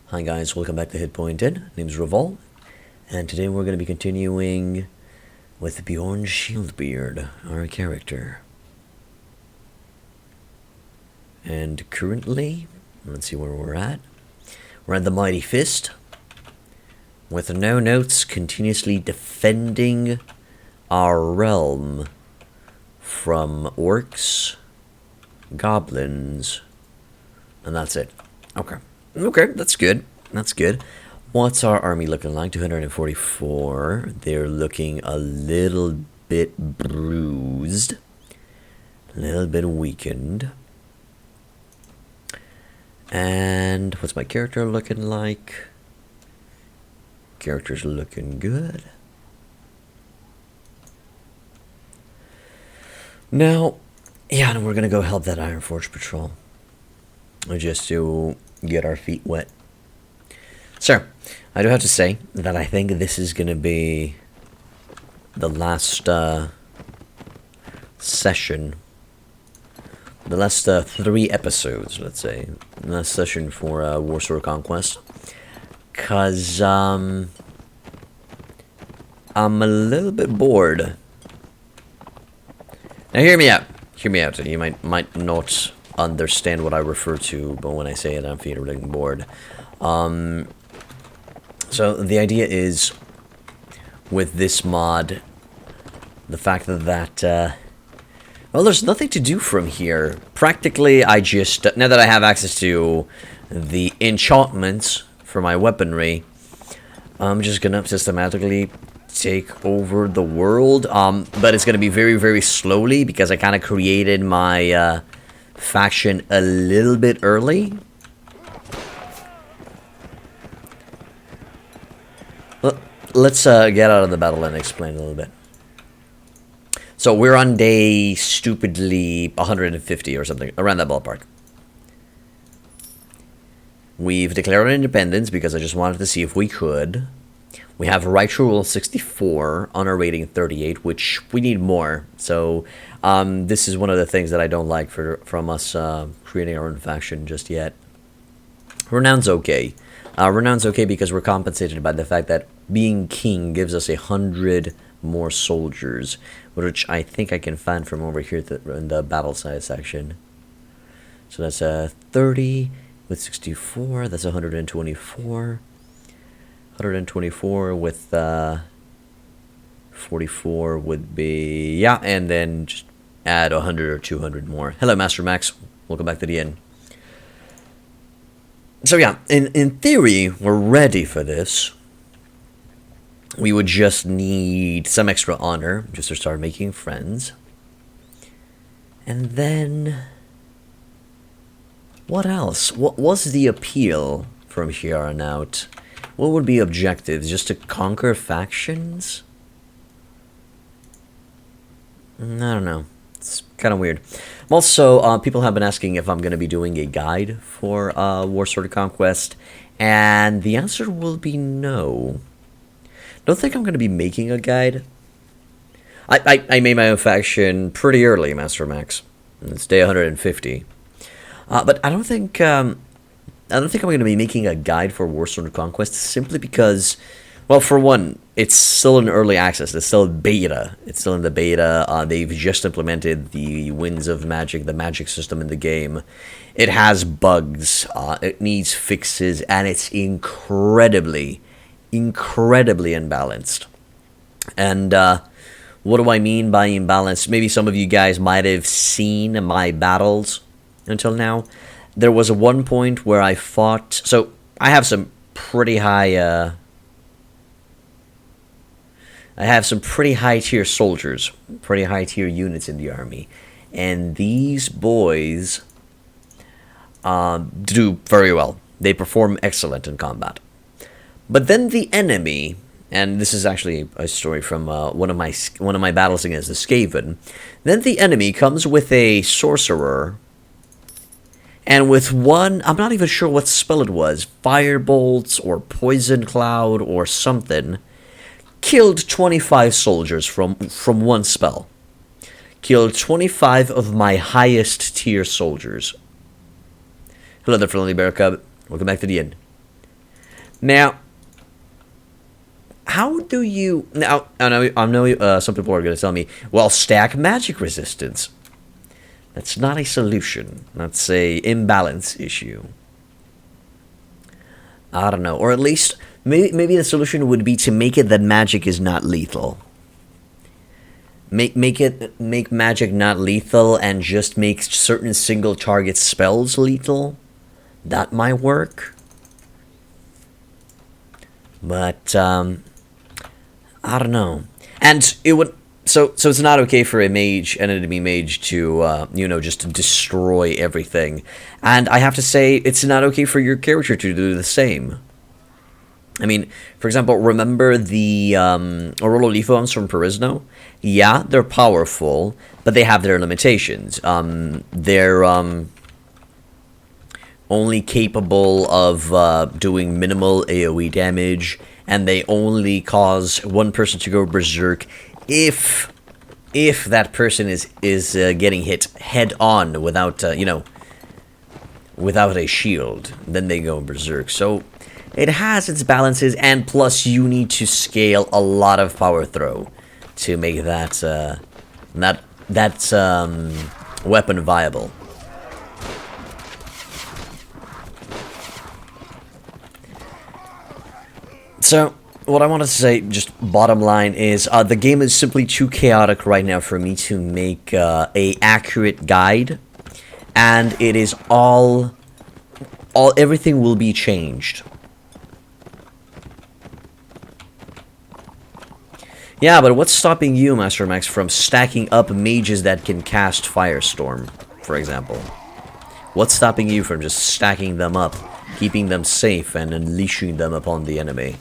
Hi guys, welcome back to Hitpoint In. My name's Naval, and today we're going to be continuing with Bjorn Shieldbeard, our character. And currently, let's see where we're at. We're at the Mighty Fist, with no notes, continuously defending our realm from orcs, goblins, and that's it. Okay, that's good. That's good. What's our army looking like? 244. They're looking a little bit bruised. A little bit weakened. And what's my character looking like? Character's looking good. Now, yeah, and we're going to go help that Iron Forge patrol. Just to get our feet wet. So, I do have to say that I think this is going to be the last session. The last 3 episodes, let's say. The last session for Warsword Conquest. Because I'm a little bit bored. Now hear me out. Hear me out. You might not understand what I refer to, but when I say it, I'm feeling bored. So the idea is, with this mod, the fact that well, there's nothing to do from here. Practically, I just, now that I have access to the enchantments for my weaponry, I'm just gonna systematically take over the world. But it's gonna be very, very slowly, because I kind of created my faction a little bit early. Let's get out of the battle and explain a little bit. So we're on day stupidly 150 or something, around that ballpark. We've declared independence because I just wanted to see if we could. We have right to rule 64, honor rating 38, which we need more. So this is one of the things that I don't like from us creating our own faction just yet. Renown's okay. Renown's okay because we're compensated by the fact that being king gives us 100 more soldiers, which I think I can find from over here in the battle size section. So that's 30 with 64. That's 124. 124 with 44 would be, yeah, and then just add 100 or 200 more. Hello, Master Max. Welcome back to the inn. So yeah, in theory, we're ready for this. We would just need some extra honor just to start making friends. And then, what else? What was the appeal from here on out? What would be objectives? Just to conquer factions? I don't know. It's kind of weird. Also, people have been asking if I'm going to be doing a guide for Warsword Conquest, and the answer will be no. Don't think I'm going to be making a guide. I made my own faction pretty early, Master Max. It's day 150. But I don't think I'm going to be making a guide for Warsword Conquest, simply because, well, for one, it's still in early access. It's still beta. It's still in the beta. They've just implemented the Winds of Magic, the magic system in the game. It has bugs. It needs fixes, and it's incredibly imbalanced. And what do I mean by imbalanced? Maybe some of you guys might have seen my battles until now. There was one point where I fought, so I have some pretty high tier soldiers, pretty high tier units in the army, and these boys do very well. They perform excellent in combat. But then the enemy, and this is actually a story from one of my battles against the Skaven. Then the enemy comes with a sorcerer, and with one, I'm not even sure what spell it was, Firebolts or Poison Cloud or something, killed 25 soldiers from one spell. Killed 25 of my highest tier soldiers. Hello there, friendly bear cub. Welcome back to the inn. Now, how do you... Now, I know some people are going to tell me, well, stack magic resistance. That's not a solution. That's a imbalance issue. I don't know. Or at least, maybe the solution would be to make it that magic is not lethal. Make magic not lethal and just make certain single target spells lethal. That might work. But I don't know. And it would so it's not okay for an enemy mage to just to destroy everything. And I have to say it's not okay for your character to do the same. I mean, for example, remember the Orololithoams from Perisno? Yeah, they're powerful, but they have their limitations. They're only capable of doing minimal AoE damage, and they only cause one person to go berserk if that person is getting hit head on without without a shield. Then they go berserk. So it has its balances, and plus you need to scale a lot of power throw to make that weapon viable. So what I wanted to say, just bottom line, is the game is simply too chaotic right now for me to make a accurate guide, and it is everything will be changed. Yeah, but what's stopping you, Master Max, from stacking up mages that can cast Firestorm, for example? What's stopping you from just stacking them up, keeping them safe, and unleashing them upon the enemy?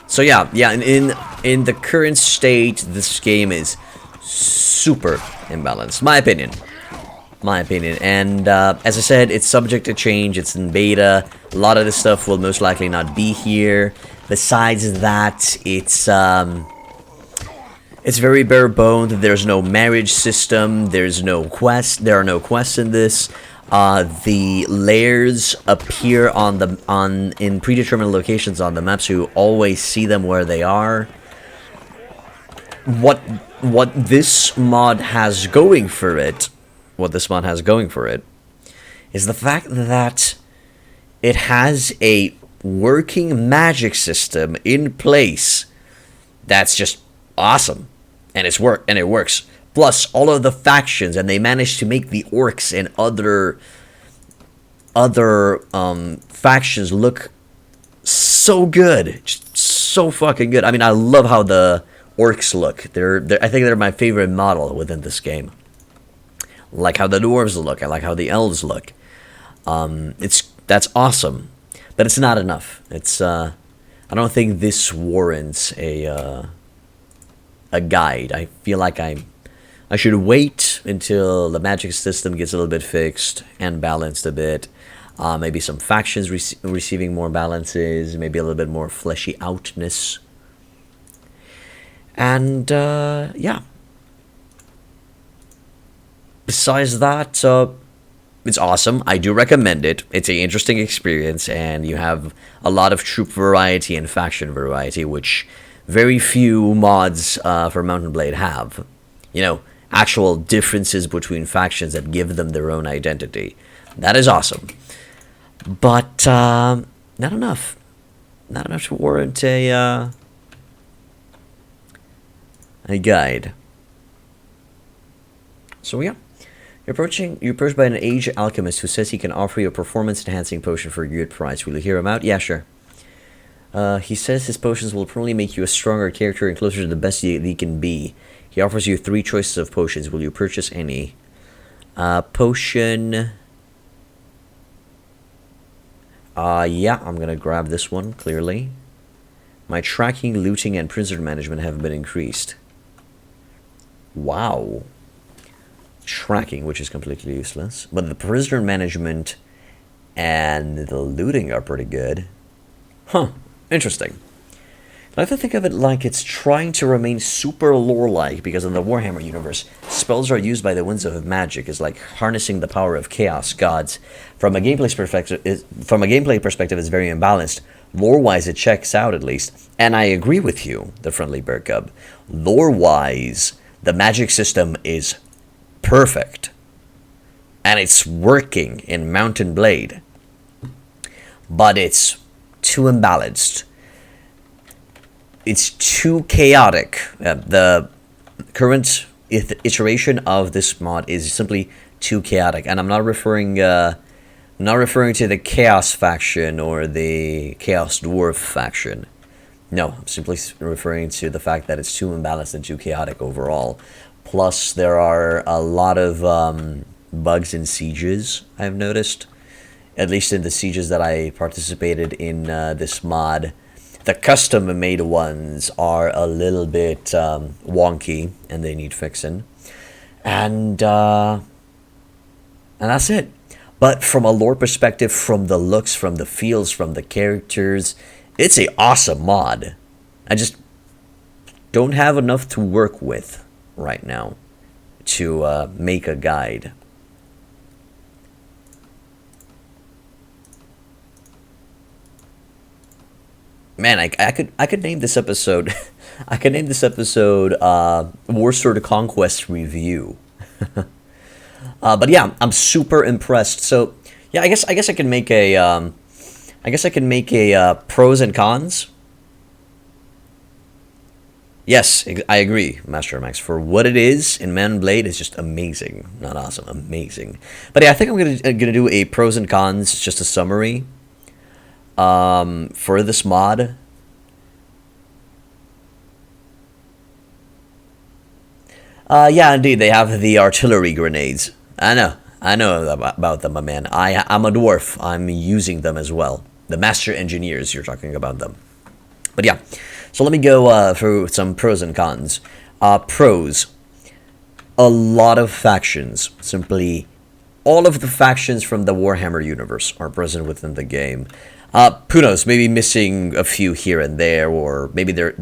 So yeah, in the current state, this game is super imbalanced, my opinion. And as I said, it's subject to change. It's in beta. A lot of this stuff will most likely not be here. Besides that, it's very bare boned. There's no marriage system. There's no quest. There are no quests in this. The layers appear in predetermined locations on the map, so you always see them where they are. What this mod has going for it. What this mod has going for it is the fact that it has a working magic system in place that's just awesome, and it works. Plus, all of the factions, and they managed to make the orcs and other factions look so good, just so fucking good. I mean, I love how the orcs look. I think they're my favorite model within this game. I like how the dwarves look. I like how the elves look. That's awesome, but it's not enough. I don't think this warrants a guide. I feel like I should wait until the magic system gets a little bit fixed and balanced a bit. Maybe some factions receiving more balances, maybe a little bit more fleshy outness. And yeah. Besides that, it's awesome. I do recommend it. It's an interesting experience, and you have a lot of troop variety and faction variety, which very few mods for Mount and Blade have. Actual differences between factions that give them their own identity. That is awesome. But not enough. Not enough to warrant a guide. So yeah. You're approached by an aged alchemist who says he can offer you a performance-enhancing potion for a good price. Will you hear him out? Yeah, sure. He says his potions will probably make you a stronger character and closer to the best he can be. He offers you 3 choices of potions. Will you purchase any? Potion... yeah, I'm gonna grab this one, clearly. My tracking, looting, and prisoner management have been increased. Wow. Tracking, which is completely useless, but the prisoner management and the looting are pretty good. Huh, interesting. I like to think of it like it's trying to remain super lore-like, because in the Warhammer universe, spells are used by the winds of magic, is like harnessing the power of chaos gods. From a gameplay perspective, it's very imbalanced. Lore-wise, it checks out at least, and I agree with you, the friendly bear cub. Lore-wise, the magic system is perfect, and it's working in Mount and Blade, but it's too imbalanced. It's too chaotic. The current iteration of this mod is simply too chaotic, and I'm not referring to the Chaos faction or the Chaos Dwarf faction. No, I'm simply referring to the fact that it's too imbalanced and too chaotic overall. Plus, there are a lot of bugs in sieges, I've noticed. At least in the sieges that I participated in this mod. The custom-made ones are a little bit wonky, and they need fixing. And that's it. But from a lore perspective, from the looks, from the feels, from the characters, it's a awesome mod. I just don't have enough to work with right now to make a guide. Man, I could name this episode I could name this episode Warsword Conquest review. But yeah, I'm super impressed. So yeah, I guess I can make a pros and cons. Yes, I agree, Master Max. For what it is in Man Blade, it's just amazing. Not awesome, amazing. But yeah, I think I'm gonna do a pros and cons, just a summary. For this mod. Yeah, indeed, they have the artillery grenades. I know about them, my man. I'm a dwarf. I'm using them as well. The master engineers, you're talking about them. But yeah, so let me go through some pros and cons. Pros. A lot of factions. Simply, all of the factions from the Warhammer Universe are present within the game. Who knows, maybe missing a few here and there, or maybe there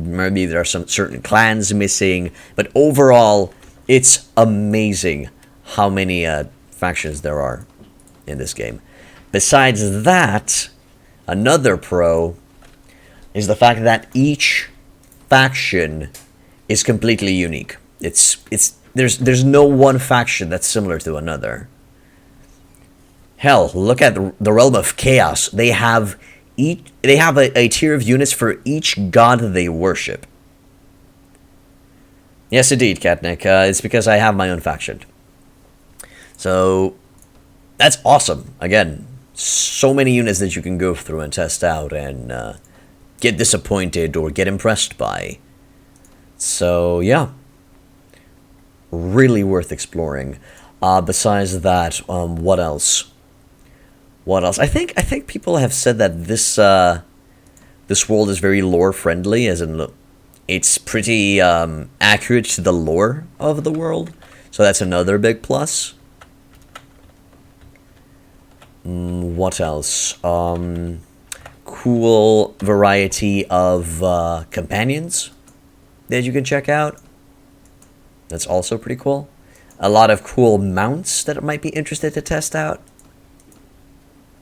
are some certain clans missing, but overall, it's amazing how many factions there are in this game. Besides that, another pro is the fact that each faction is completely unique. There's no one faction that's similar to another. Hell, look at the Realm of Chaos. They have a tier of units for each god they worship. Yes, indeed, Katnick. It's because I have my own faction. So, that's awesome. Again, so many units that you can go through and test out and get disappointed or get impressed by. So, yeah. Really worth exploring. Besides that, what else? What else? I think people have said that this world is very lore friendly, as in it's pretty accurate to the lore of the world. So that's another big plus. What else? Cool variety of companions that you can check out. That's also pretty cool. A lot of cool mounts that might be interested to test out.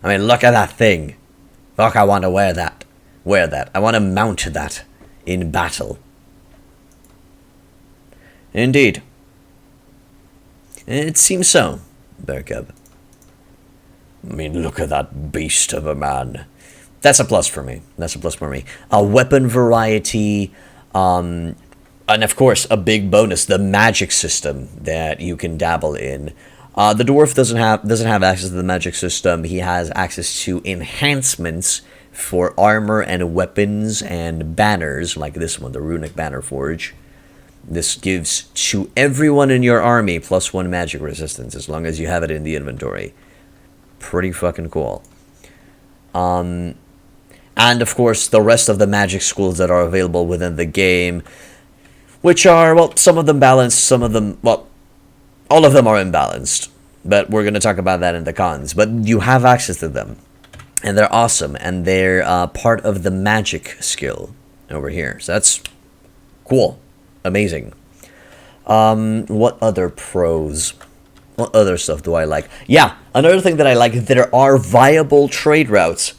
I mean, look at that thing. Fuck, I want to wear that. I want to mount that in battle. Indeed. It seems so, Bear Cub. I mean, look at that beast of a man. That's a plus for me. A weapon variety, and of course, a big bonus, the magic system that you can dabble in. The dwarf doesn't have access to the magic system. He has access to enhancements for armor and weapons and banners, like this one, the Runic Banner Forge. This gives to everyone in your army +1 magic resistance, as long as you have it in the inventory. Pretty fucking cool. And of course, the rest of the magic schools that are available within the game, which are, well, some of them balanced, some of them, well, all of them are imbalanced, but we're going to talk about that in the cons. But you have access to them, and they're awesome, and they're part of the magic skill, over here. So that's cool. Amazing. What other pros? What other stuff do I like? Yeah, another thing that I like, there are viable trade routes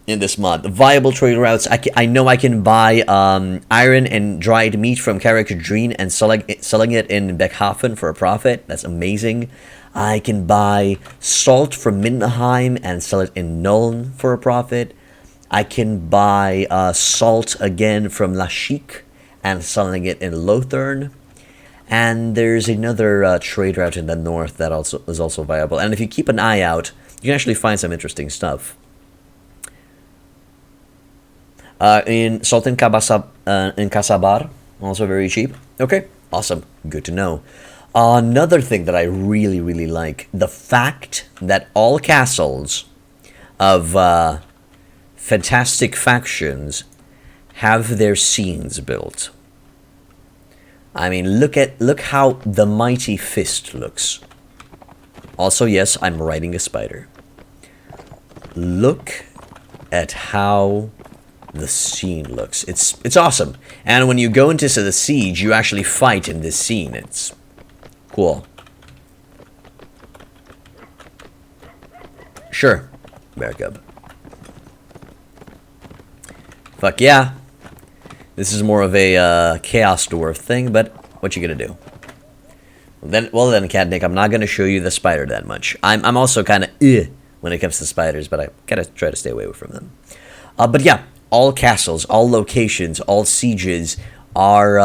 in this mod. Viable trade routes. I know I can buy iron and dried meat from Carrick-Dreen and selling it in Beckhafen for a profit. That's amazing. I can buy salt from Mindenheim and sell it in Nuln for a profit. I can buy salt again from Lashik and selling it in Lothern. And there's another trade route in the north that is also viable. And if you keep an eye out, you can actually find some interesting stuff. In salt in Kasabar, also very cheap. Okay, awesome. Good to know. Another thing that I really, really like, the fact that all castles of fantastic factions have their scenes built. I mean, look how the Mighty Fist looks. Also, yes, I'm riding a spider. Look at how the scene looks. It's awesome. And when you go into the siege, you actually fight in this scene. It's cool. Sure, Bear Cub. Fuck yeah. This is more of a Chaos Dwarf thing, but what you gonna do? Well then, Catnick, I'm not gonna show you the spider that much. I'm also kind of when it comes to spiders, but I gotta try to stay away from them. But yeah, all castles, all locations, all sieges are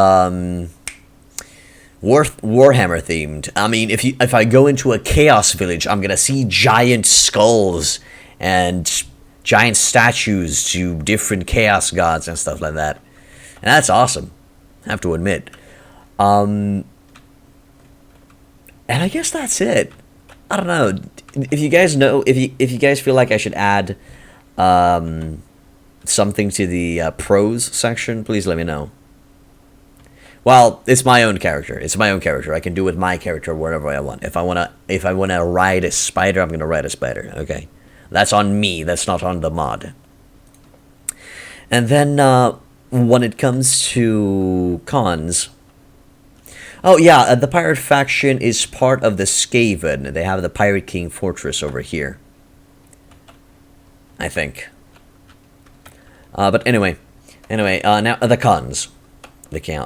Warhammer themed. I mean, if I go into a Chaos Village, I'm gonna see giant skulls and giant statues to different Chaos gods and stuff like that. And that's awesome, I have to admit. And I guess that's it. I don't know. If you guys know, if you guys feel like I should add something to the pros section, please let me know. Well, it's my own character. It's my own character. I can do with my character whatever I want. If I wanna ride a spider, I'm gonna ride a spider. Okay, that's on me. That's not on the mod. And then when it comes to cons, oh yeah, the pirate faction is part of the Skaven. They have the Pirate King Fortress over here, I think. But anyway, now the cons. Yeah,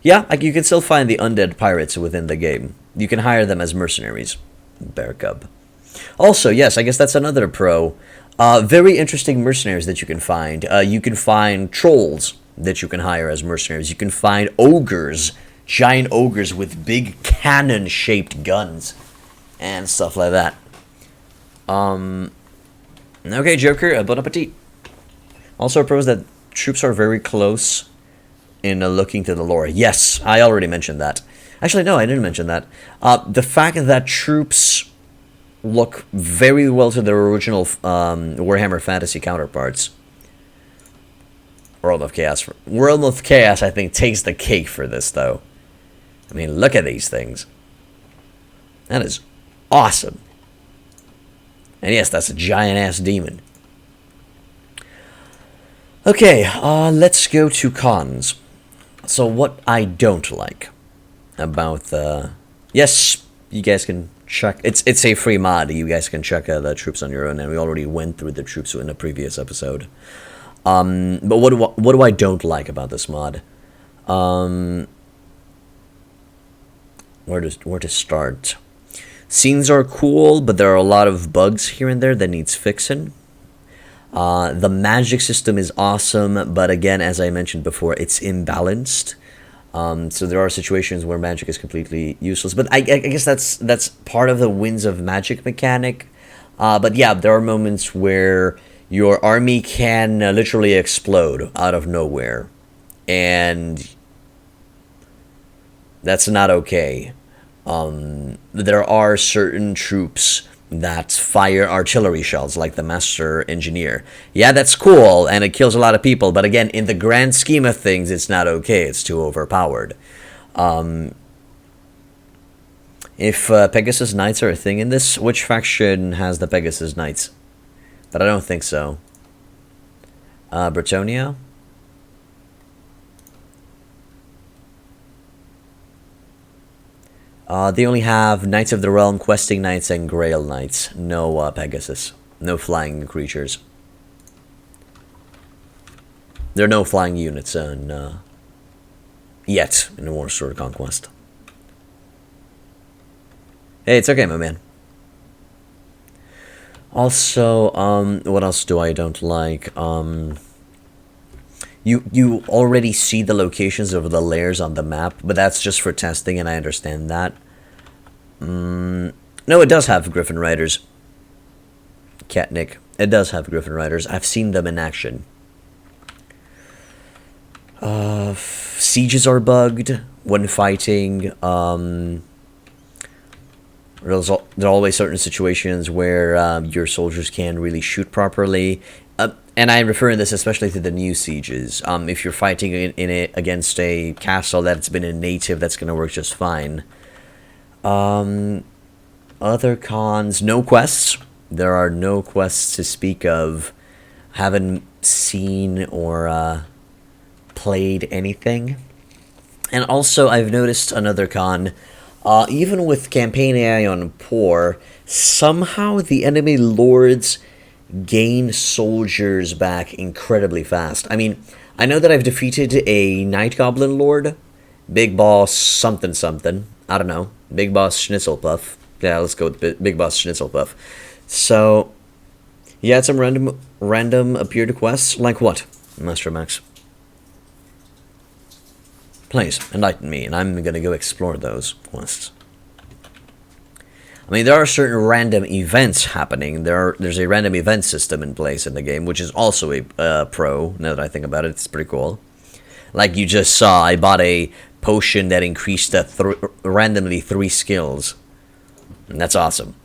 you can still find the undead pirates within the game. You can hire them as mercenaries. Bear Cub. Also, yes, I guess that's another pro. Very interesting mercenaries that you can find. You can find trolls that you can hire as mercenaries. You can find ogres, giant ogres with big cannon-shaped guns and stuff like that. Okay, Joker, bon appetit. Also, pros that troops are very close in looking to the lore. Yes, I already mentioned that. Actually, no, I didn't mention that. The fact that troops look very well to their original Warhammer Fantasy counterparts. World of Chaos, I think, takes the cake for this, though. I mean, look at these things. That is awesome. And yes, that's a giant-ass demon. Okay, let's go to cons. So what I don't like about the... Yes, you guys can check. It's a free mod. You guys can check the troops on your own, and we already went through the troops in a previous episode. But what do I don't like about this mod? Where to start? Scenes are cool, but there are a lot of bugs here and there that needs fixing. The magic system is awesome, but again, as I mentioned before, it's imbalanced. So there are situations where magic is completely useless. But I guess that's part of the Winds of Magic mechanic. But yeah, there are moments where your army can literally explode out of nowhere. And that's not okay. There are certain troops that fire artillery shells, like the Master Engineer. Yeah, that's cool, and it kills a lot of people, but again, in the grand scheme of things, it's not okay. It's too overpowered. If Pegasus Knights are a thing in this, which faction has the Pegasus Knights? But I don't think so. Bretonia. They only have Knights of the Realm, Questing Knights, and Grail Knights. No Pegasus. No flying creatures. There are no flying units yet in Warsword Conquest. Hey, it's okay, my man. Also, what else do I don't like? You already see the locations of the layers on the map, but that's just for testing, and I understand that. No, it does have Griffin Riders. Catnick. It does have Griffin Riders. I've seen them in action. Sieges are bugged when fighting. There are always certain situations where your soldiers can't really shoot properly. And I refer in this especially to the new sieges. If you're fighting in it against a castle that's been a native, that's going to work just fine. Other cons, no quests. There are no quests to speak of. Haven't seen or played anything. And also, I've noticed another con. Even with campaign AI on poor, somehow the enemy lords gain soldiers back incredibly fast. I mean, I know that I've defeated a Night Goblin Lord, Big Boss something something, I don't know, Big Boss Schnitzelpuff. Yeah, let's go with Big Boss Schnitzelpuff. So, you had some random appeared quests, like what, Master Max? Please, enlighten me, and I'm gonna go explore those quests. I mean, there are certain random events happening. There's a random event system in place in the game, which is also a pro, now that I think about it. It's pretty cool. Like you just saw, I bought a potion that increased randomly 3 skills. And that's awesome.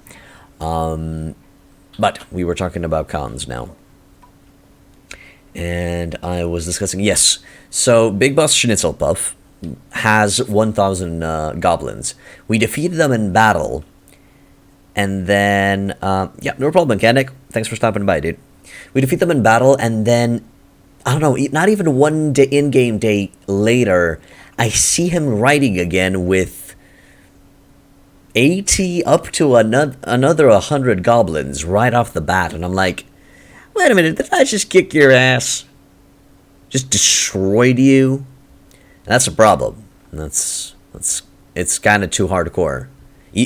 But we were talking about cons now. And I was discussing, yes. So, Big Boss Schnitzelpuff has 1,000 goblins. We defeated them in battle. And then, yeah, no problem, Mechanic. Thanks for stopping by, dude. We defeat them in battle, and then, I don't know, not even one day, in-game day later, I see him riding again with 80 up to another 100 goblins right off the bat. And I'm like, wait a minute, did I just kick your ass? Just destroyed you? And that's a problem. It's kind of too hardcore.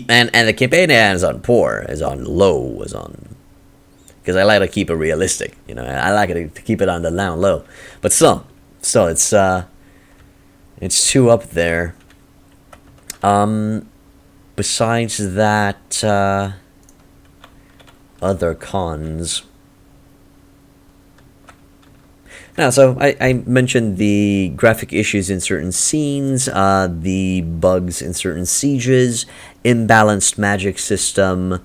And the campaign is on poor, is on low, is on... Because I like to keep it realistic, you know. I like to keep it on the down low. But still, it's too up there. Besides that, other cons... Now, so I mentioned the graphic issues in certain scenes, the bugs in certain sieges, imbalanced magic system,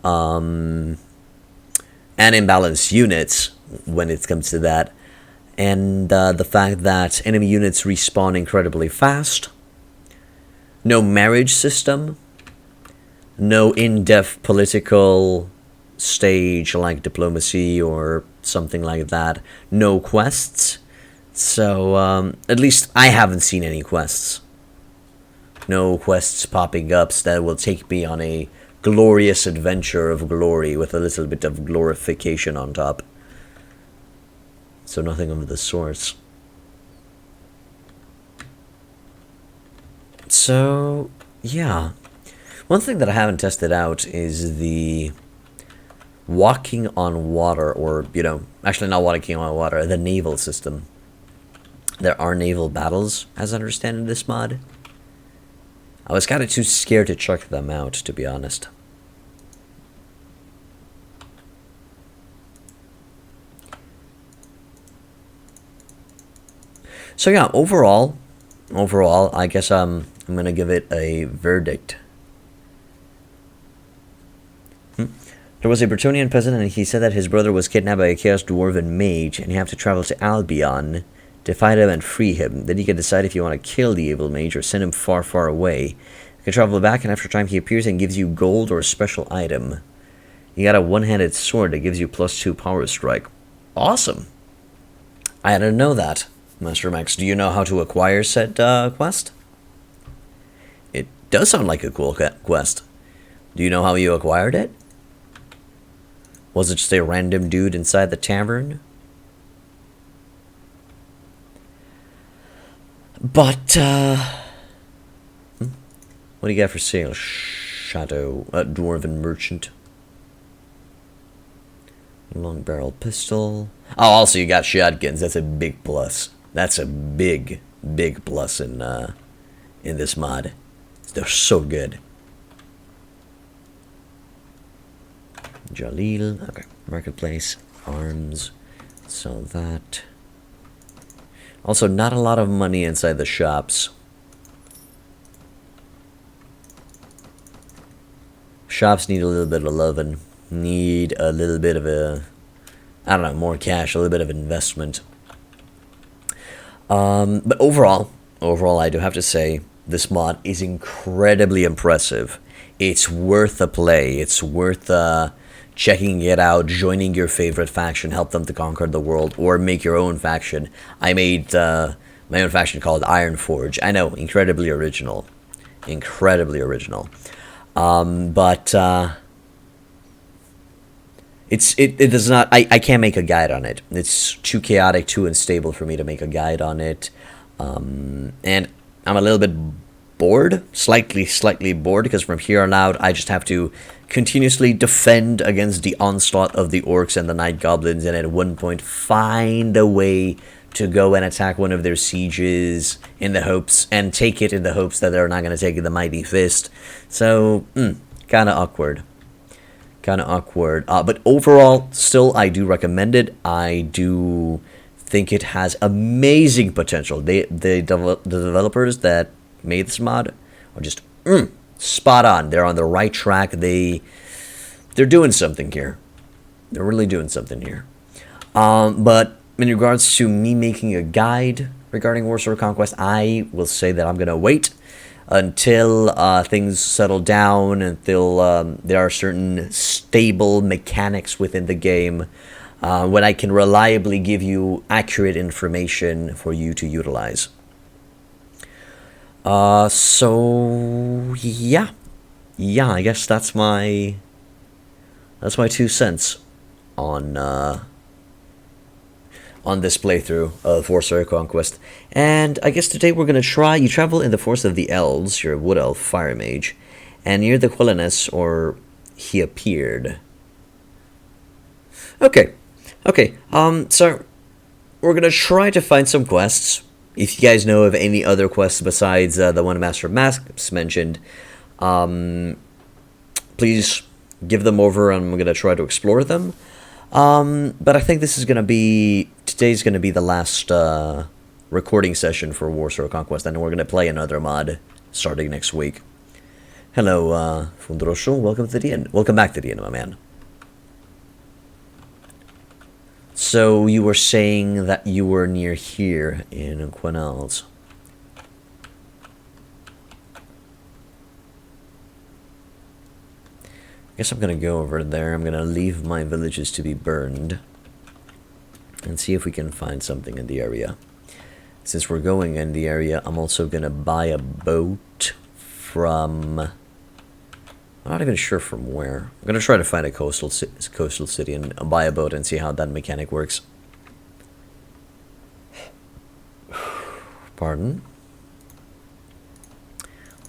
and imbalanced units when it comes to that, and the fact that enemy units respawn incredibly fast, no marriage system, no in-depth political stage like diplomacy or something like that, no quests. So at least I haven't seen any quests. No quests popping up that will take me on a glorious adventure of glory with a little bit of glorification on top. So nothing of the sorts. So yeah, one thing that I haven't tested out is the walking on water, or, you know, actually not walking on water, the naval system. There are naval battles, as I understand in this mod. I was kind of too scared to check them out, to be honest. So yeah, overall, I guess I'm gonna give it a verdict. There was a Bretonian peasant, and he said that his brother was kidnapped by a Chaos Dwarven mage, and you have to travel to Albion to find him and free him. Then you can decide if you want to kill the evil mage or send him far, far away. You can travel back, and after a time he appears and gives you gold or a special item. You got a one-handed sword that gives you +2 power strike. Awesome! I didn't know that, Master Max. Do you know how to acquire said quest? It does sound like a cool quest. Do you know how you acquired it? Was it just a random dude inside the tavern? But, what do you got for sale? Shadow, Dwarven Merchant. Long barrel pistol. Oh, also you got shotguns. That's a big plus. That's a big plus in this mod. They're so good. Jalil. Okay. Marketplace. Arms. Sell that. Also, not a lot of money inside the shops. Shops need a little bit of loving. Need a little bit of a, I don't know, more cash, a little bit of investment. But overall, I do have to say, this mod is incredibly impressive. It's worth a play. It's worth checking it out, joining your favorite faction, help them to conquer the world, or make your own faction. I made my own faction called Ironforge. I know, incredibly original. Incredibly original. But it does not, I can't make a guide on it. It's too chaotic, too unstable for me to make a guide on it. And I'm a little bit bored, slightly bored, because from here on out, I just have to continuously defend against the onslaught of the orcs and the night goblins, and at one point find a way to go and attack one of their sieges in the hopes, and take it in the hopes that they're not going to take the mighty fist. So, kind of awkward. But overall, still, I do recommend it. I do think it has amazing potential. The developers that made this mod are just spot on. They're on the right track. They're doing something here. They're really doing something here. But in regards to me making a guide regarding Warsword Conquest, I will say that I'm gonna wait until things settle down, until there are certain stable mechanics within the game, when I can reliably give you accurate information for you to utilize. So yeah, I guess that's my 2 cents on this playthrough of Warsword Conquest. And I guess today we're going to try, you travel in the force of the Elves, you're a Wood Elf Fire Mage, and near the Quilliness, or he appeared. Okay, so we're going to try to find some quests. If you guys know of any other quests besides the one Master Masks mentioned, please give them over, and I'm going to try to explore them. But I think today's going to be the last recording session for Warsword Conquest, and we're going to play another mod starting next week. Hello, Fundrosho, welcome back to the end, my man. So you were saying that you were near here in Quenelles. I guess I'm gonna go over there. I'm gonna leave my villages to be burned and see if we can find something in the area. Since we're going in the area, I'm also gonna buy a boat from, I'm not even sure from where. I'm gonna try to find a coastal city and buy a boat and see how that mechanic works. Pardon.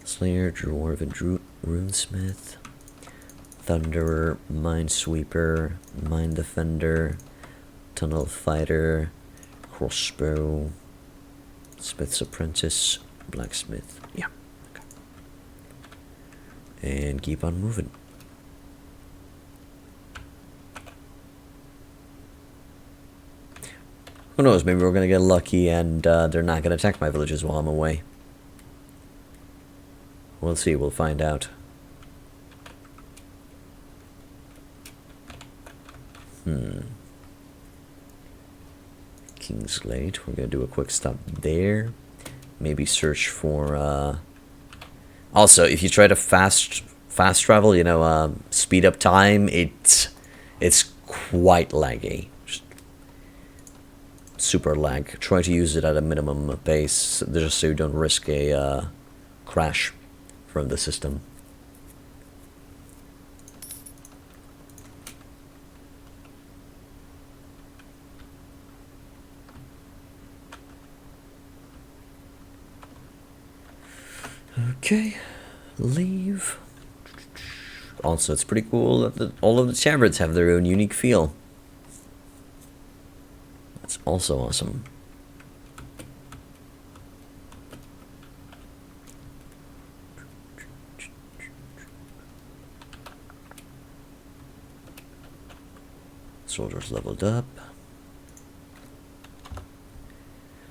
Slayer, Dwarven, Runesmith, Thunderer, Minesweeper, Mine Defender, Tunnel Fighter, Crossbow, Smith's Apprentice, Blacksmith. Yeah. Okay. And keep on moving. Who knows, maybe we're going to get lucky and they're not going to attack my villages while I'm away. We'll see, we'll find out. Kingsglade, we're going to do a quick stop there. Maybe search for, also, if you try to fast travel, you know, speed up time, it's quite laggy. super lag. Try to use it at a minimum pace, just so you don't risk a crash from the system. Okay, leave. Also, it's pretty cool that all of the taverns have their own unique feel. That's also awesome. Soldiers leveled up.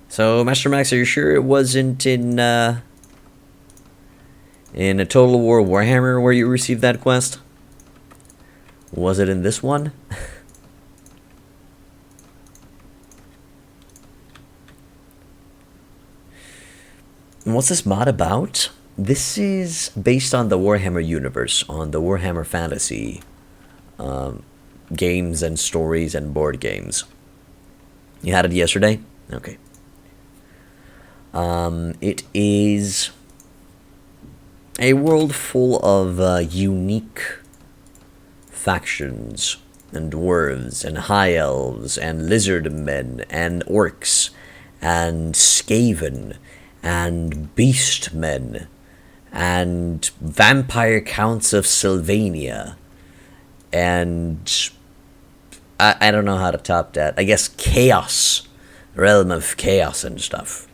So, Master Max, are you sure it wasn't in a Total War Warhammer where you received that quest? Was it in this one? And what's this mod about? This is based on the Warhammer Universe, on the Warhammer Fantasy games and stories and board games. You had it yesterday? Okay. It is a world full of unique factions and dwarves and high elves and lizard men and orcs and skaven and beast men and vampire counts of Sylvania and I don't know how to top that. I guess chaos, realm of chaos and stuff.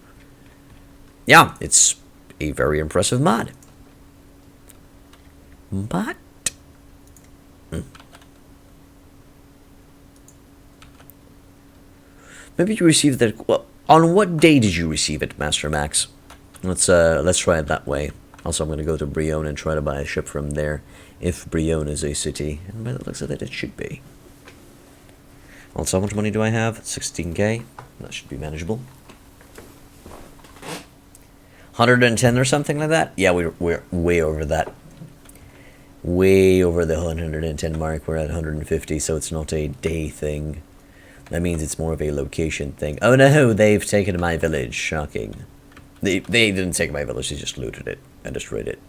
Yeah, it's a very impressive mod. But maybe you received that. Well, on what day did you receive it, Master Max? Let's try it that way. Also, I'm gonna go to Brionne and try to buy a ship from there, if Brionne is a city, and by the looks of it, it should be. Also, how much money do I have? 16k. That should be manageable. 110 or something like that. Yeah, we're way over that. Way over the 110 mark. We're at 150, so it's not a day thing. That means it's more of a location thing. Oh no, they've taken my village. Shocking. They didn't take my village, they just looted it and destroyed it.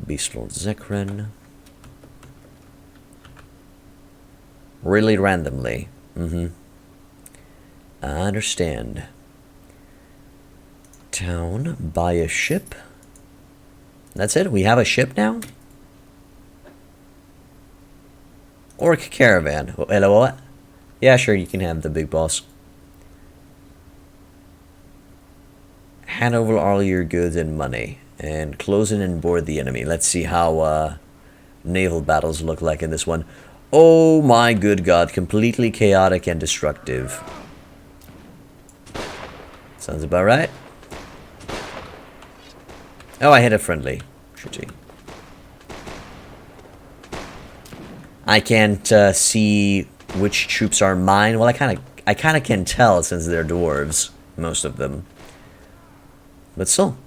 Beastlord Zekren. Really randomly. I understand. Town, buy a ship. That's it? We have a ship now? Orc caravan. Hello, what? Yeah, sure, you can have the big boss. Hand over all your goods and money. And close in and board the enemy. Let's see how naval battles look like in this one. Oh my good god, completely chaotic and destructive. Sounds about right. Oh, I hit a friendly. Shitty. I can't see which troops are mine. Well, I kind of can tell since they're dwarves, most of them. But still,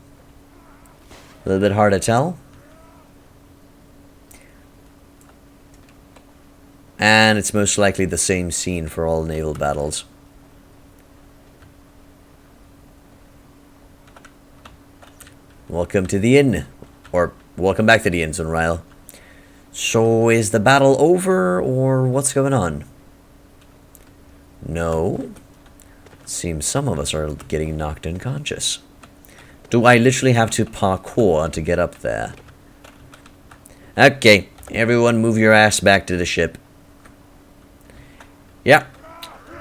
a little bit hard to tell. And it's most likely the same scene for all naval battles. Welcome to the inn. Or, welcome back to the inn, Sunrile. So, is the battle over, or what's going on? No. Seems some of us are getting knocked unconscious. Do I literally have to parkour to get up there? Okay, everyone move your ass back to the ship. Yeah.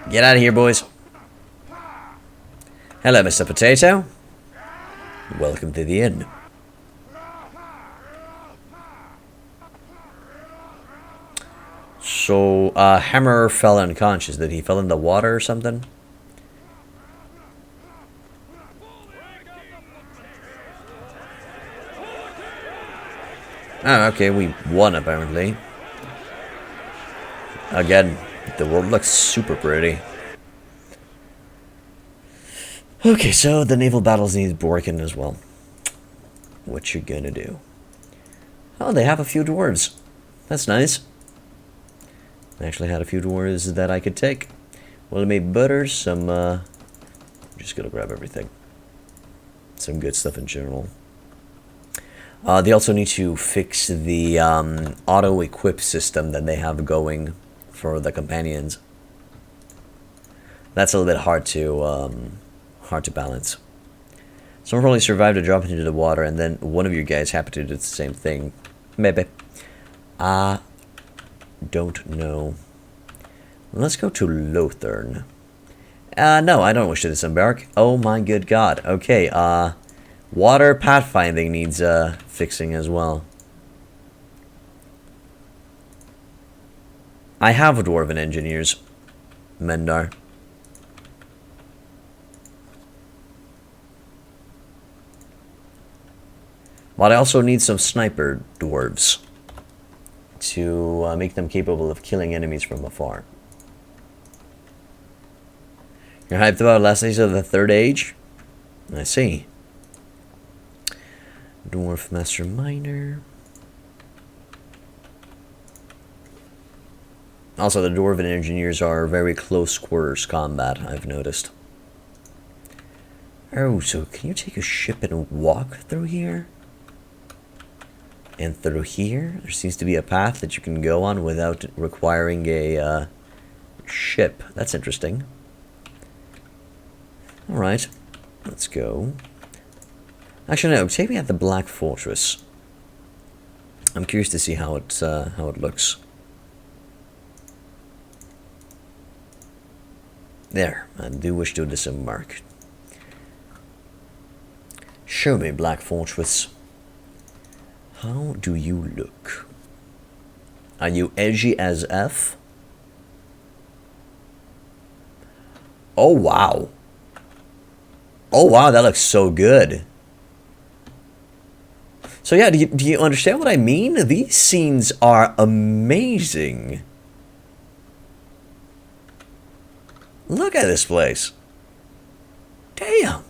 Get out of here, boys. Hello, Mr. Potato. Welcome to the inn. So, Hammer fell unconscious. Did he fell in the water or something? Oh, okay, we won apparently. Again, the world looks super pretty. Okay, so the naval battles need working as well. What you gonna do? Oh, they have a few dwarves. That's nice. I actually had a few dwarves that I could take. Well, I made butter, some, I'm just gonna grab everything. Some good stuff in general. They also need to fix the auto-equip system that they have going for the companions. That's a little bit hard to balance. Someone probably survived a drop into the water, and then one of you guys happened to do the same thing. Maybe. I don't know. Let's go to Lothern. No, I don't wish to disembark. Oh my good god. Okay, water pathfinding needs, fixing as well. I have dwarven engineers. Mendar. But I also need some sniper dwarves to make them capable of killing enemies from afar. You're hyped about last days of the Third Age? I see. Dwarf Master Miner. Also, the Dwarven Engineers are very close quarters combat, I've noticed. Oh, so can you take a ship and walk through here? And through here? There seems to be a path that you can go on without requiring a ship. That's interesting. Alright, let's go. Actually, no, take me at the Black Fortress. I'm curious to see how it looks. There, I do wish to disembark. Show me, Black Fortress. How do you look? Are you edgy as F? Oh, wow. Oh, wow, that looks so good. So, yeah, do you understand what I mean? These scenes are amazing. Look at this place. Damn.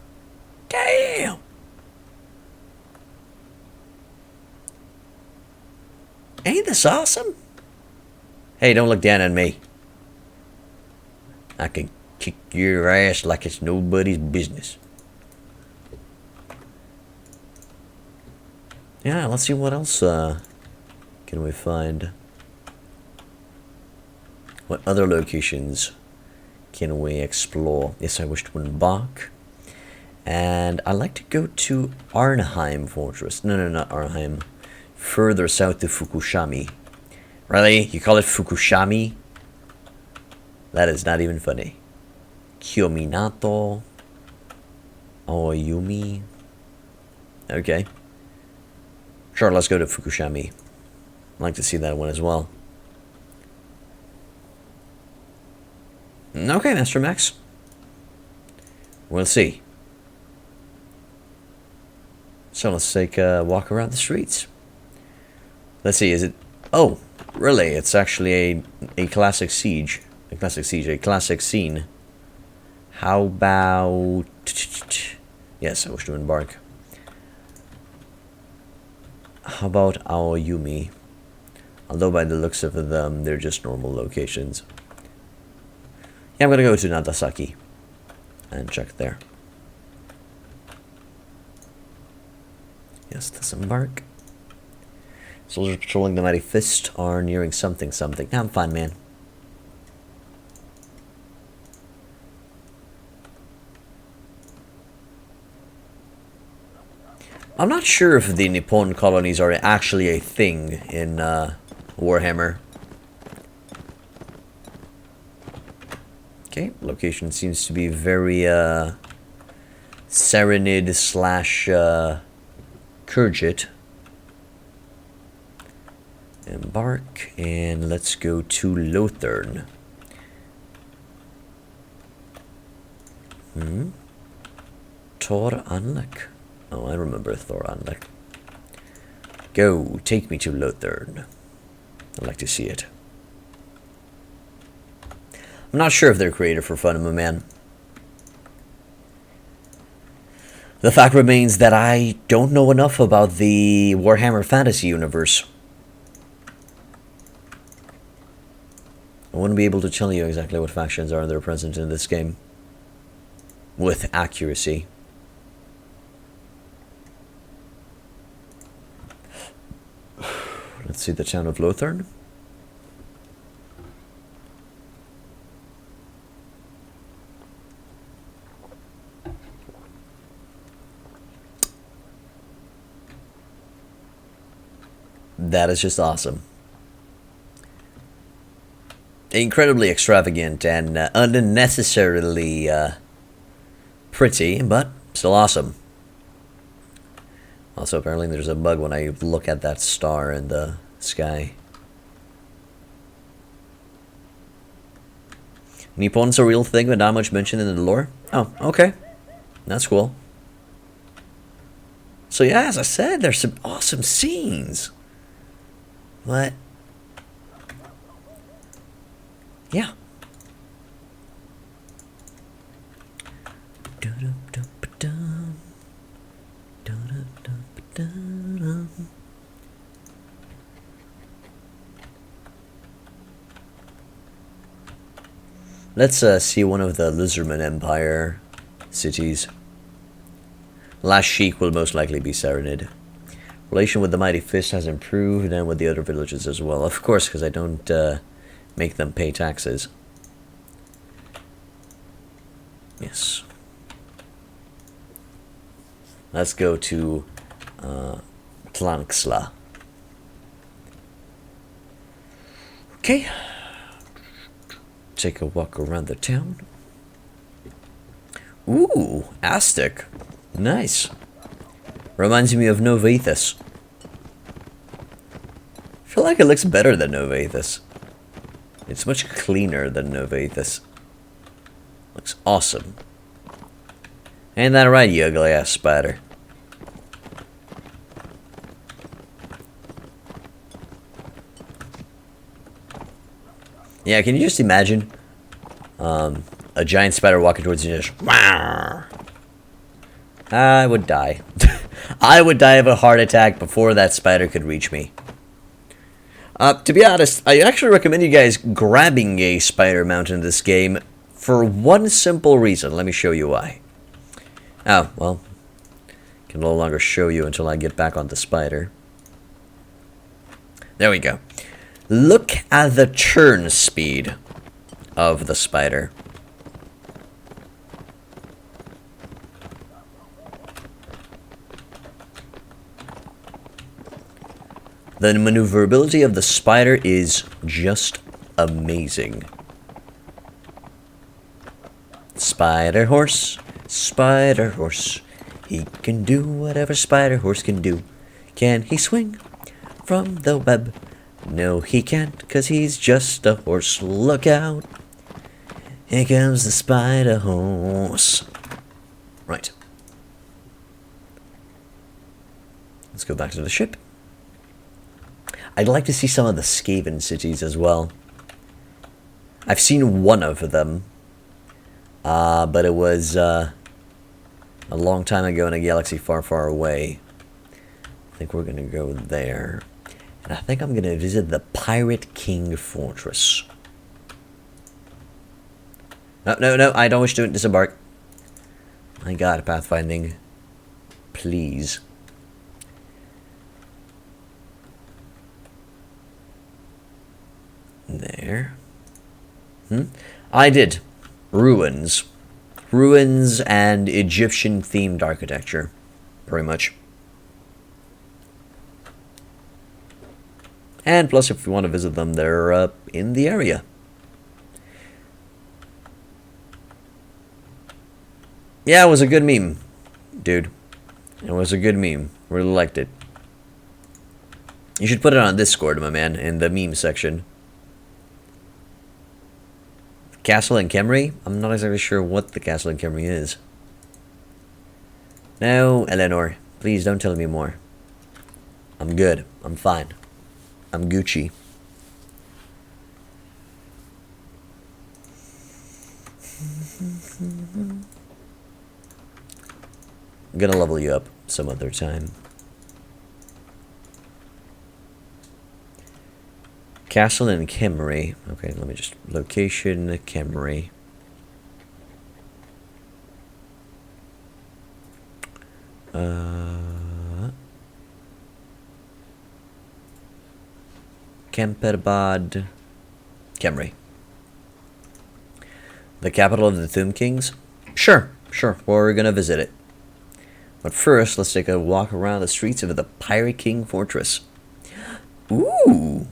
Damn. Ain't this awesome? Hey, don't look down on me. I can kick your ass like it's nobody's business. Yeah, let's see what else can we find. What other locations can we explore? Yes, I wish to embark. And I'd like to go to Arnheim Fortress. No, not Arnheim. Further south to Fukushima. Really? You call it Fukushima? That is not even funny. Kyominato. Aoyumi. Okay. Sure, let's go to Fukushima. I'd like to see that one as well. Okay, Master Max. We'll see. So let's take a walk around the streets. Let's see, is it... Oh, really? It's actually a classic siege. A classic scene. How about... Yes, I wish to embark. How about Aoyumi? Although by the looks of them, they're just normal locations. Yeah, I'm gonna go to Nagasaki and check there. Yes, disembark. Soldiers patrolling the Mighty Fist are nearing something. Nah, I'm fine, man. I'm not sure if the Nippon colonies are actually a thing in Warhammer. Okay, location seems to be very Serenade slash Kurgit. Embark, and let's go to Lothern. Tor Anlek. Oh, I remember Thor Anlek. Go, take me to Lothern. I'd like to see it. I'm not sure if they're created for fun, my man. The fact remains that I don't know enough about the Warhammer Fantasy Universe. I wouldn't be able to tell you exactly what factions are that are present in this game with accuracy. Let's see the town of Lothern. That is just awesome. Incredibly extravagant and unnecessarily pretty, but still awesome. Also, apparently there's a bug when I look at that star in the sky. Nippon's a real thing, but not much mentioned in the lore? Oh, okay. That's cool. So yeah, as I said, there's some awesome scenes. But yeah. Let's see one of the Lizardman Empire cities. Last Sheik will most likely be Serenid. Relation with the Mighty Fist has improved, and with the other villages as well. Of course, because I don't make them pay taxes. Yes. Let's go to Tlanxla. Okay. Take a walk around the town. Ooh, Aztec. Nice. Reminds me of Novathus. I feel like it looks better than Novathus. It's much cleaner than Novathus. Looks awesome. Ain't that right, you ugly ass spider? Yeah, can you just imagine a giant spider walking towards you and just Wah! I would die. I would die of a heart attack before that spider could reach me. To be honest, I actually recommend you guys grabbing a spider mount in this game for one simple reason. Let me show you why. Oh, well, can no longer show you until I get back on the spider. There we go. Look at the turn speed of the spider. The maneuverability of the spider is just amazing. Spider horse, he can do whatever spider horse can do. Can he swing from the web? No, he can't, 'cause he's just a horse. Look out. Here comes the spider horse. Right. Let's go back to the ship. I'd like to see some of the Skaven cities as well. I've seen one of them. But it was a long time ago in a galaxy far, far away. I think we're going to go there. And I think I'm going to visit the Pirate King Fortress. No, I don't wish to disembark. My god, pathfinding. Please. There. I did. Ruins. Ruins and Egyptian-themed architecture. Pretty much. And plus, if you want to visit them, they're in the area. Yeah, it was a good meme, dude. It was a good meme. Really liked it. You should put it on Discord, my man, in the meme section. Castle in Kemri? I'm not exactly sure what the castle in Kemri is. No, Eleanor. Please don't tell me more. I'm good. I'm fine. I'm Gucci. I'm gonna level you up some other time. Castle in Kemmery. Okay, let me just... Location, Kemmery. Kemperbad. Kemmery. The capital of the Thum Kings? Sure, we're gonna visit it. But first, let's take a walk around the streets of the Pirate King Fortress. Ooh,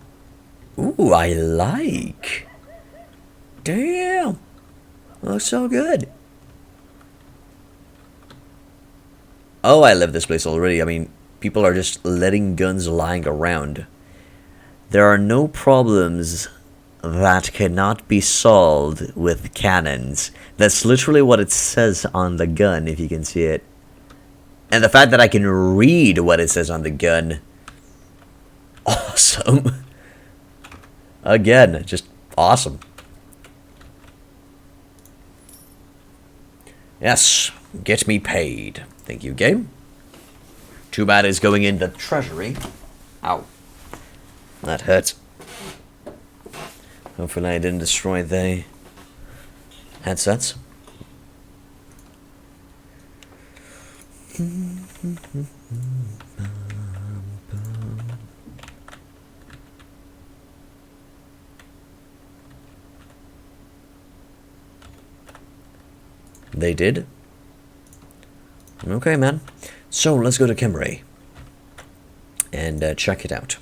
I like. Damn, looks so good. Oh, I love this place already. I mean, people are just letting guns lying around. There are no problems that cannot be solved with cannons. That's literally what it says on the gun, if you can see it. And the fact that I can read what it says on the gun. Awesome. Again, just awesome. Yes, get me paid. Thank you, game. Too bad it's going in the treasury. Ow. That hurts. Hopefully I didn't destroy the headsets. They did? Okay, man. So, let's go to Kemmery. And check it out.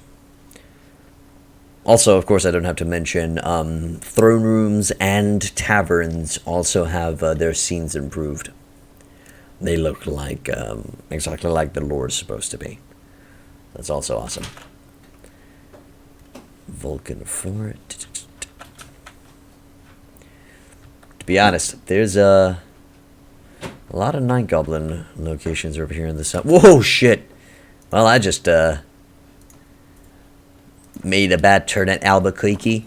Also, of course, I don't have to mention, throne rooms and taverns also have their scenes improved. They look like, exactly like the lore is supposed to be. That's also awesome. Vulcan Fort. To be honest, there's a lot of Night Goblin locations over here in the south. Whoa, shit! Well, I just, made a bad turn at Albuquerque.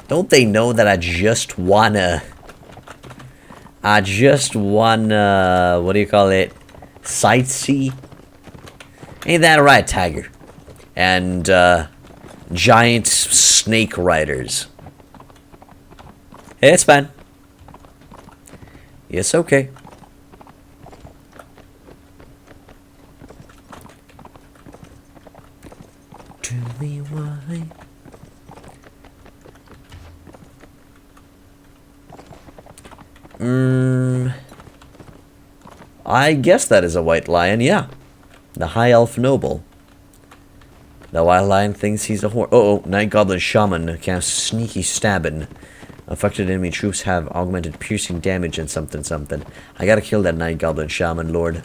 Don't they know that I just wanna, what do you call it? Sightsee? Ain't that right, Tiger? And, giant snake riders. Hey, it's fine. Yes, okay. Tell me why. I guess that is a white lion, yeah. The High Elf Noble. The white lion thinks he's a horse. Oh, Night Goblin Shaman casts Sneaky Stabbin'. Affected enemy troops have augmented piercing damage and something. I gotta kill that Night Goblin Shaman Lord.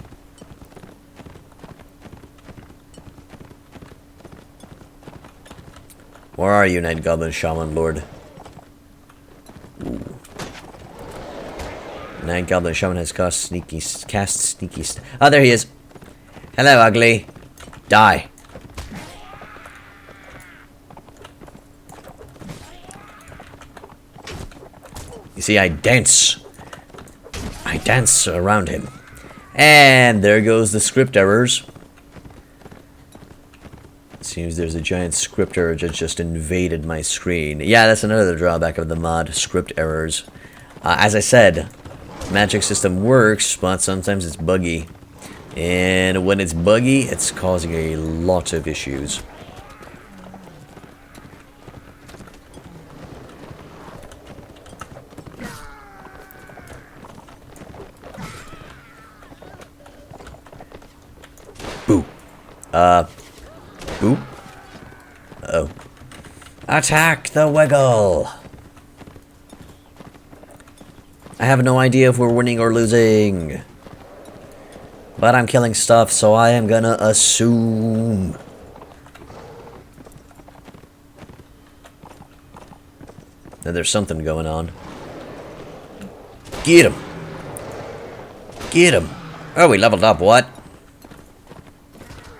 Where are you, Night Goblin Shaman Lord? Ooh. Night Goblin Shaman has cast sneaky. Oh, there he is. Hello, ugly. Die. You see, I dance around him. And there goes the script errors. Seems there's a giant script error that just invaded my screen. Yeah, that's another drawback of the mod, script errors. As I said, magic system works, but sometimes it's buggy. And when it's buggy, it's causing a lot of issues. Boo. Boo? Uh-oh. Attack the Wiggle! I have no idea if we're winning or losing. But I'm killing stuff, so I am gonna assume. That there's something going on. Get him! Get him! Oh, we leveled up, what?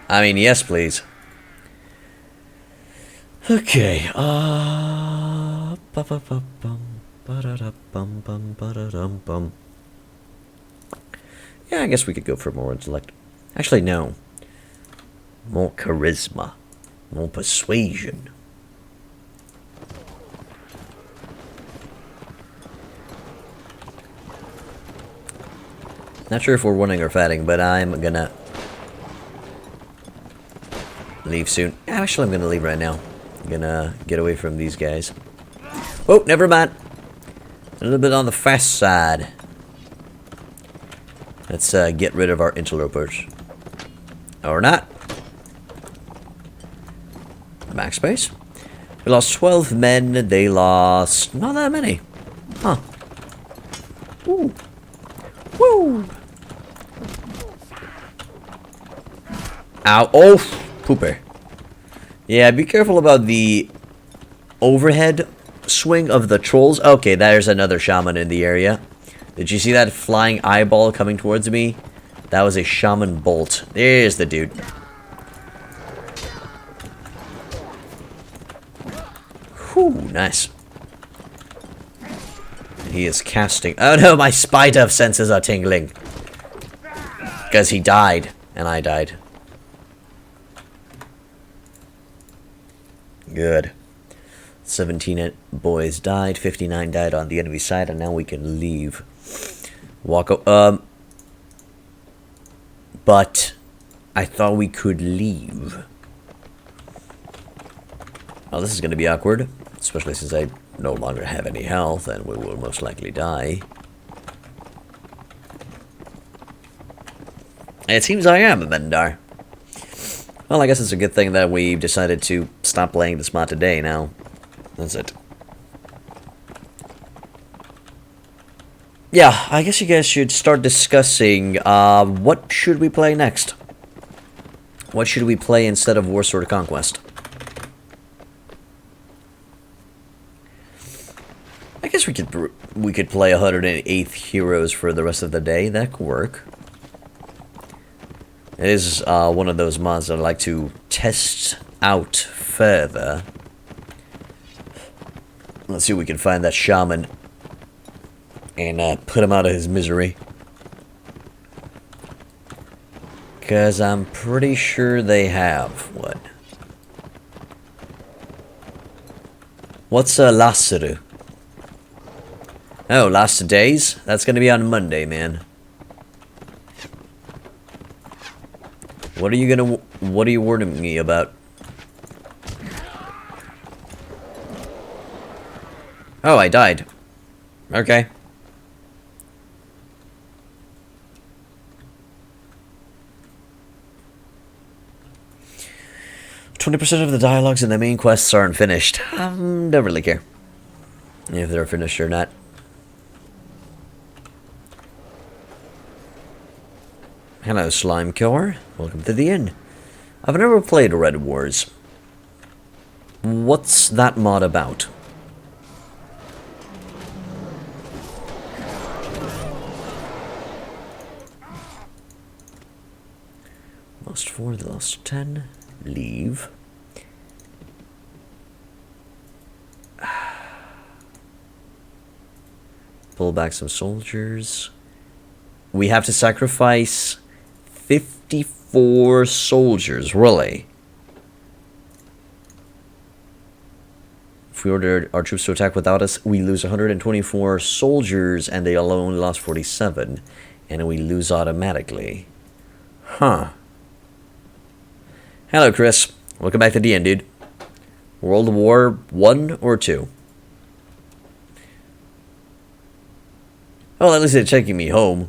I mean, yes, please. Okay, Yeah, I guess we could go for more intellect. Actually, no. More charisma. More persuasion. Not sure if we're winning or fighting, but I'm gonna leave soon. Actually, I'm gonna leave right now. I'm gonna get away from these guys. Oh, never mind. A little bit on the fast side. Let's get rid of our interlopers. Or not. Backspace. We lost 12 men. They lost not that many. Huh. Woo. Woo. Ow. Oh, pooper. Yeah, be careful about the overhead swing of the trolls. Okay, there's another shaman in the area. Did you see that flying eyeball coming towards me? That was a shaman bolt. There's the dude. Whew, nice. He is casting. Oh no, my spider senses are tingling. Because he died, and I died. Good. 17 boys died, 59 died on the enemy side, and now we can leave. But I thought we could leave. Well, this is going to be awkward, especially since I no longer have any health, and we will most likely die. It seems I am a Mendar. Well, I guess it's a good thing that we decided to stop playing this mod today now. That's it. Yeah, I guess you guys should start discussing, what should we play next? What should we play instead of Warsword Conquest? I guess we could play 108th Heroes for the rest of the day. That could work. It is one of those mods that I like to test out further. Let's see if we can find that shaman and put him out of his misery. Because I'm pretty sure they have. What? What's Lassuru? Oh, last days? That's gonna be on Monday, man. What are you warning me about? Oh, I died. Okay. %20 of the dialogues in the main quests are unfinished. Don't really care if they're finished or not. Hello, Slime Killer. Welcome to the inn. I've never played Red Wars. What's that mod about? Lost 4, lost 10. Leave. Pull back some soldiers. We have to sacrifice 54 soldiers, really. If we order our troops to attack without us, we lose 124 soldiers, and they alone lost 47. And we lose automatically. Huh. Hello, Chris. Welcome back to the end, dude. World War 1 or 2? Well, at least they're taking me home.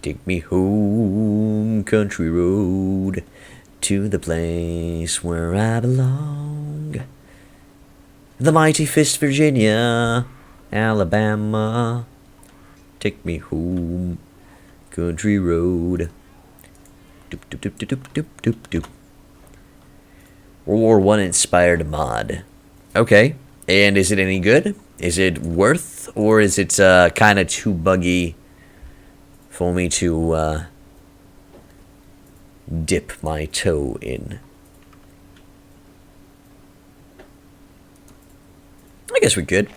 Take me home, country road, to the place where I belong. The mighty fist, Virginia, Alabama. Take me home, country road. Doop, doop, doop, doop, doop, doop, doop. World War 1 inspired mod. Okay, and is it any good? Is it worth, or is it kind of too buggy for me to dip my toe in? I guess we could.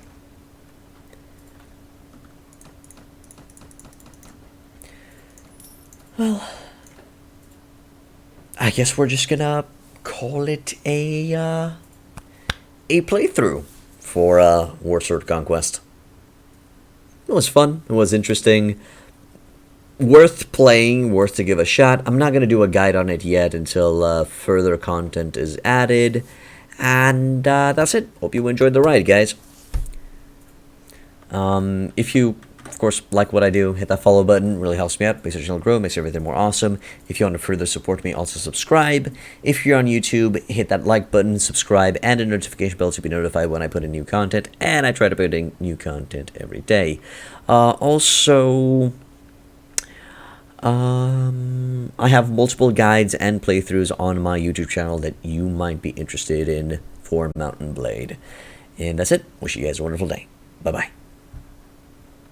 I guess we're just gonna call it a playthrough for Warsword Conquest. It was fun. It was interesting. Worth playing, worth to give a shot. I'm not going to do a guide on it yet until further content is added. And that's it. Hope you enjoyed the ride, guys. If you, of course, like what I do, hit that follow button. It really helps me out, makes the channel grow, makes everything more awesome. If you want to further support me, also subscribe. If you're on YouTube, hit that like button, subscribe, and a notification bell to be notified when I put in new content. And I try to put in new content every day. I have multiple guides and playthroughs on my YouTube channel that you might be interested in for Mountain Blade. And that's it. Wish you guys a wonderful day. Bye-bye.